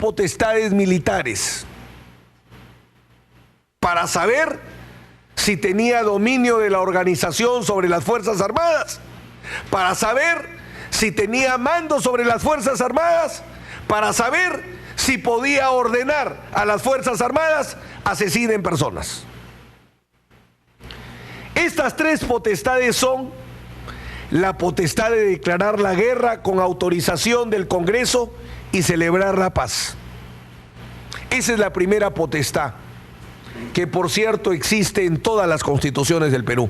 potestades militares para saber si tenía dominio de la organización sobre las Fuerzas Armadas, para saber si tenía mando sobre las Fuerzas Armadas, para saber si podía ordenar a las Fuerzas Armadas asesinen personas. Estas tres potestades son la potestad de declarar la guerra con autorización del Congreso y celebrar la paz. Esa es la primera potestad, que por cierto existe en todas las constituciones del Perú,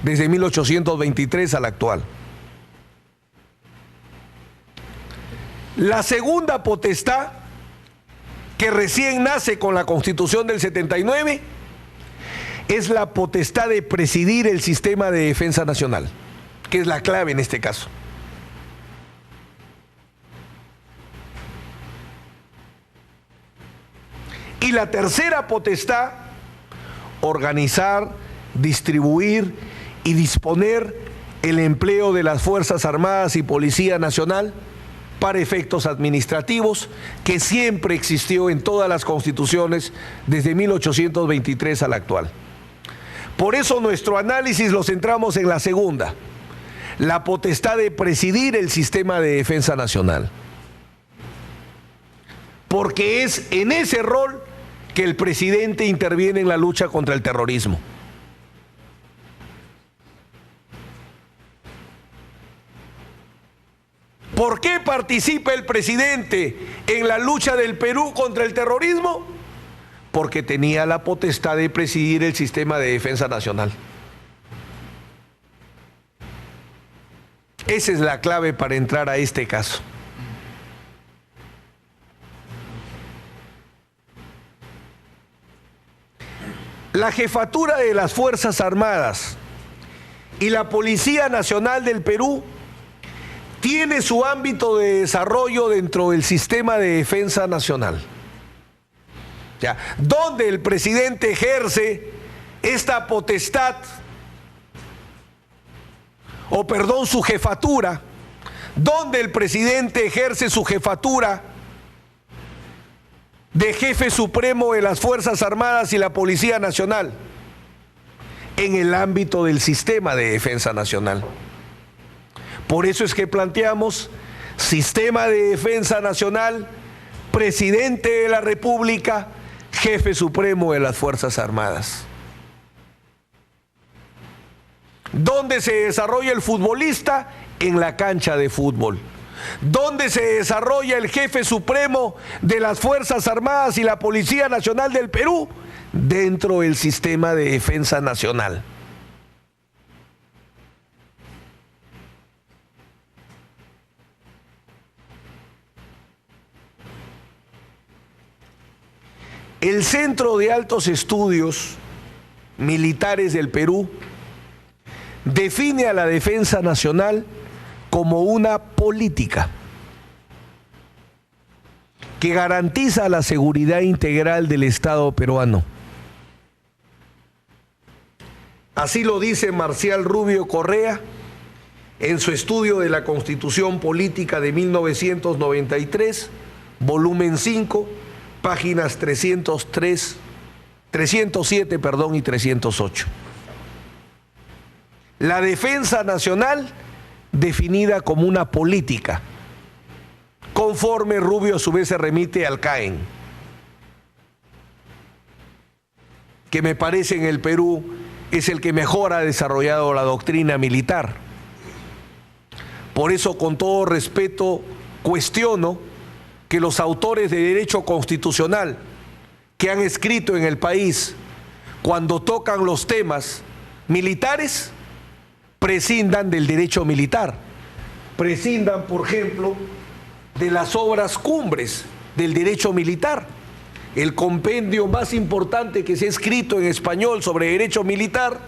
desde 1823 a la actual. La segunda potestad, que recién nace con la Constitución del 79, es la potestad de presidir el sistema de defensa nacional, que es la clave en este caso. Y la tercera potestad, organizar, distribuir y disponer el empleo de las Fuerzas Armadas y Policía Nacional para efectos administrativos, que siempre existió en todas las constituciones desde 1823 a la actual. Por eso nuestro análisis lo centramos en la segunda, la potestad de presidir el sistema de defensa nacional. Porque es en ese rol que el presidente interviene en la lucha contra el terrorismo. ¿Por qué participa el presidente en la lucha del Perú contra el terrorismo? Porque tenía la potestad de presidir el sistema de defensa nacional. Esa es la clave para entrar a este caso. La jefatura de las Fuerzas Armadas y la Policía Nacional del Perú tiene su ámbito de desarrollo dentro del sistema de defensa nacional. O sea, donde el presidente ejerce esta potestad, su jefatura, donde el presidente ejerce su jefatura de jefe supremo de las Fuerzas Armadas y la Policía Nacional, en el ámbito del sistema de defensa nacional. Por eso es que planteamos sistema de defensa nacional, presidente de la República, jefe supremo de las Fuerzas Armadas. ¿Dónde se desarrolla el futbolista? En la cancha de fútbol. ¿Dónde se desarrolla el jefe supremo de las Fuerzas Armadas y la Policía Nacional del Perú? Dentro del sistema de defensa nacional. El Centro de Altos Estudios Militares del Perú define a la defensa nacional como una política que garantiza la seguridad integral del Estado peruano. Así lo dice Marcial Rubio Correa en su estudio de la Constitución Política de 1993, volumen 5, páginas 307 y 308. La defensa nacional definida como una política, conforme Rubio a su vez se remite al CAEN, que me parece en el Perú es el que mejor ha desarrollado la doctrina militar. Por eso, con todo respeto, cuestiono que los autores de derecho constitucional que han escrito en el país, cuando tocan los temas militares, prescindan del derecho militar, prescindan, por ejemplo, de las obras cumbres del derecho militar. El compendio más importante que se ha escrito en español sobre derecho militar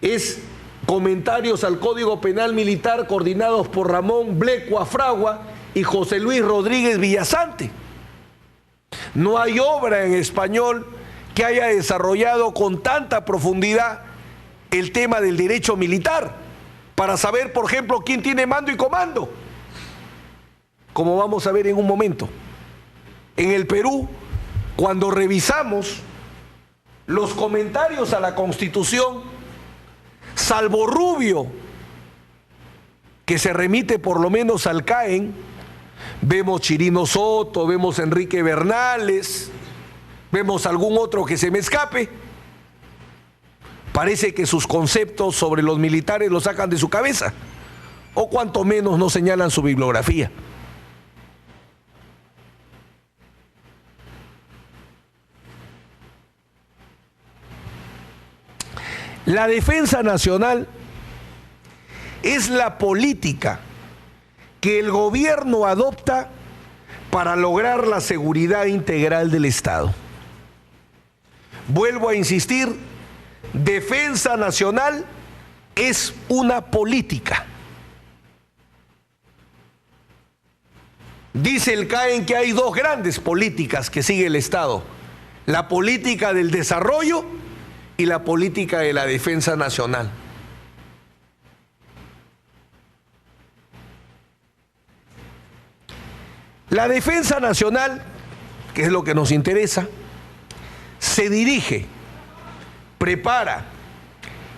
es Comentarios al Código Penal Militar, coordinados por Ramón Blecua Fragua y José Luis Rodríguez Villasante. No hay obra en español que haya desarrollado con tanta profundidad el tema del derecho militar, para saber, por ejemplo, quién tiene mando y comando, como vamos a ver en un momento. En el Perú, cuando revisamos los comentarios a la Constitución, salvo Rubio, que se remite por lo menos al CAEN, vemos Chirino Soto, vemos Enrique Bernales, vemos algún otro que se me escape. Parece que sus conceptos sobre los militares los sacan de su cabeza, o cuanto menos no señalan su bibliografía. La defensa nacional es la política que el gobierno adopta para lograr la seguridad integral del Estado. Vuelvo a insistir, defensa nacional es una política. Dice el CAEN que hay dos grandes políticas que sigue el Estado: la política del desarrollo y la política de la defensa nacional. La defensa nacional, que es lo que nos interesa, se dirige, prepara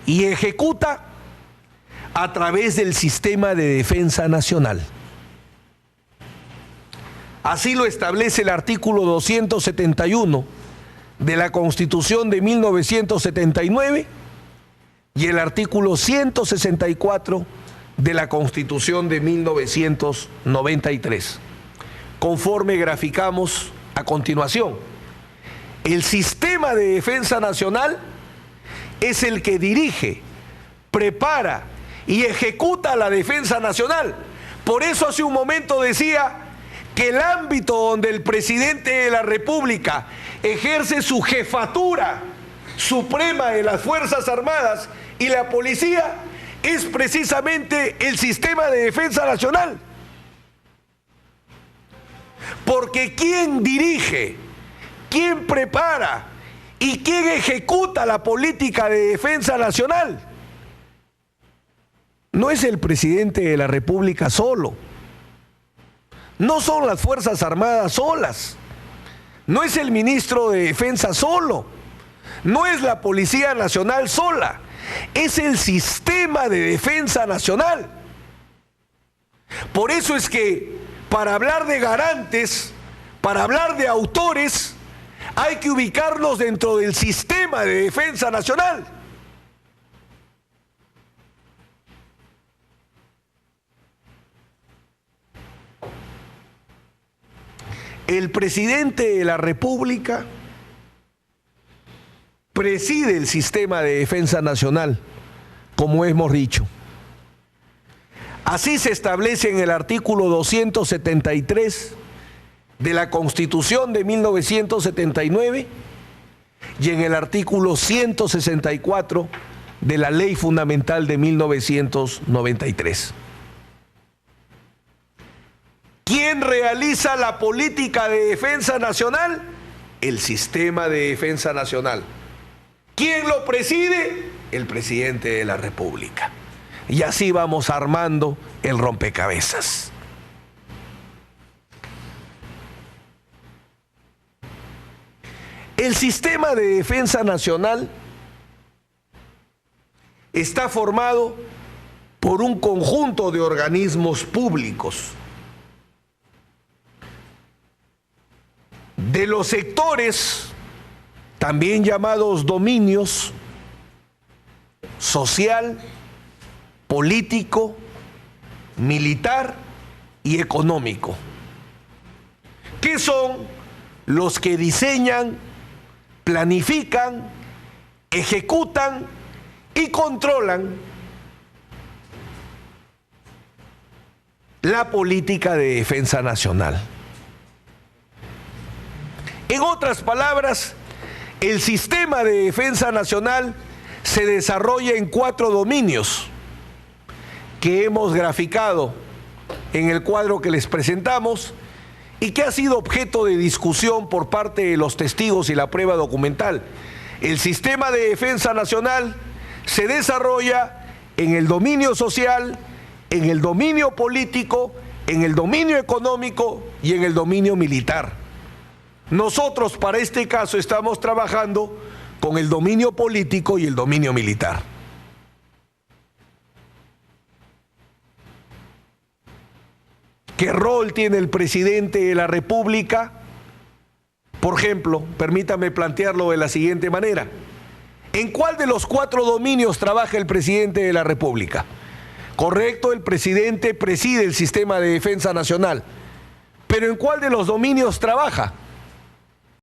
y ejecuta a través del sistema de defensa nacional. Así lo establece el artículo 271 de la Constitución de 1979 y el artículo 164 de la Constitución de 1993. Conforme graficamos a continuación, el sistema de defensa nacional es el que dirige, prepara y ejecuta la defensa nacional. Por eso hace un momento decía que el ámbito donde el presidente de la República ejerce su jefatura suprema de las Fuerzas Armadas y la policía es precisamente el sistema de defensa nacional. Porque quien dirige, quien prepara y quien ejecuta la política de defensa nacional no es el presidente de la República solo, no son las Fuerzas Armadas solas, no es el ministro de Defensa solo, no es la Policía Nacional sola, es el sistema de defensa nacional. Por eso es que para hablar de garantes, para hablar de autores, hay que ubicarnos dentro del sistema de defensa nacional. El presidente de la República preside el sistema de defensa nacional, como hemos dicho. Así se establece en el artículo 273 de la Constitución de 1979 y en el artículo 164 de la Ley Fundamental de 1993. ¿Quién realiza la política de defensa nacional? El sistema de defensa nacional. ¿Quién lo preside? El presidente de la República. Y así vamos armando el rompecabezas. El sistema de defensa nacional está formado por un conjunto de organismos públicos. De los sectores, también llamados dominios, social, político, militar y económico, que son los que diseñan, planifican, ejecutan y controlan la política de defensa nacional. En otras palabras, el sistema de defensa nacional se desarrolla en 4 dominios que hemos graficado en el cuadro que les presentamos y que ha sido objeto de discusión por parte de los testigos y la prueba documental. El sistema de defensa nacional se desarrolla en el dominio social, en el dominio político, en el dominio económico y en el dominio militar. Nosotros para este caso estamos trabajando con el dominio político y el dominio militar. ¿Qué rol tiene el presidente de la República? Por ejemplo, permítame plantearlo de la siguiente manera. ¿En cuál de los 4 dominios trabaja el presidente de la República? Correcto, el presidente preside el sistema de defensa nacional. ¿Pero en cuál de los dominios trabaja?